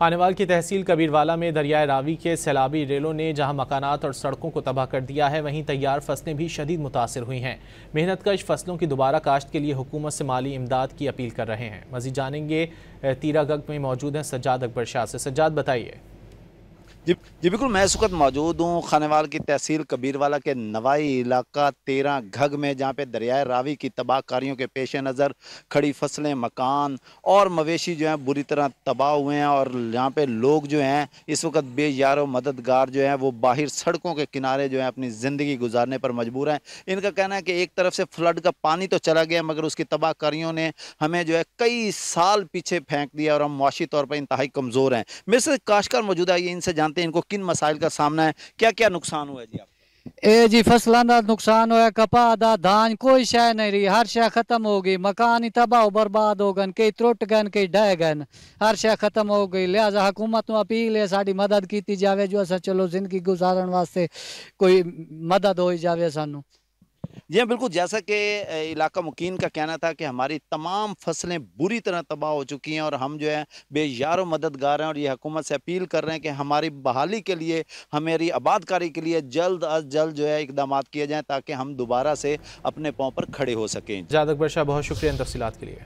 खानेवाल की तहसील कबीरवाला में दरियाए रावी के सैलाबी रेलों ने जहां मकानात और सड़कों को तबाह कर दिया है, वहीं तैयार फसलें भी शदीद मुतासिर हुई हैं। मेहनतकश फसलों की दोबारा काश्त के लिए हुकूमत से माली इमदाद की अपील कर रहे हैं। मजीद जानेंगे, तीरागढ़ में मौजूद हैं सज्जाद अकबर शाह से। सज्जाद, बताइए। जी बिल्कुल, मैं इस वक्त मौजूद हूँ खानेवाल की तहसील कबीरवाला के नवाई इलाका 13 घग में, जहाँ पे दरियाए रावी की तबाहकारियों के पेश नज़र खड़ी फसलें, मकान और मवेशी जो हैं बुरी तरह तबाह हुए हैं। और यहाँ पे लोग जो हैं इस वक्त बेयारो मददगार जो हैं वो बाहर सड़कों के किनारे जो है अपनी ज़िंदगी गुजारने पर मजबूर हैं। इनका कहना है कि एक तरफ से फ्लड का पानी तो चला गया, मगर उसकी तबाहकारियों ने हमें जो है कई साल पीछे फेंक दिया और हम मुआशी तौर पर इंतहाई कमज़ोर हैं। मेरे से काश्तकार मौजूद है, इनसे जानते हैं इनको किन मसाइल का सामना है, क्या क्या नुकसान हुआ है जी आप। ए जी फसलों का नुकसान होया, कपा दा धान कोई शय नहीं रही, हर शय खत्म हो गई, मकान ही तबाह बर्बाद हो गए, कई त्रुट गए कई ढह गए, हर शय खत्म हो गई। लिहाजा हुकूमत नूं अपील है साड़ी मदद की जाए, जो अस चलो जिंदगी गुजारन वास्ते कोई मदद हो जाए सानू। जी हाँ बिल्कुल, जैसा कि इलाका मुकीन का कहना था कि हमारी तमाम फसलें बुरी तरह तबाह हो चुकी हैं और हम जो है बेयारो मददगार हैं। और ये हुकूमत से अपील कर रहे हैं कि हमारी बहाली के लिए, हमारी आबादकारी के लिए जल्द अज जल्द जो है इकदाम किए जाएँ, ताकि हम दोबारा से अपने पाँव पर खड़े हो सकें। सज्जाद अकबर शाह, बहुत शुक्रिया इन तफसीलात के लिए।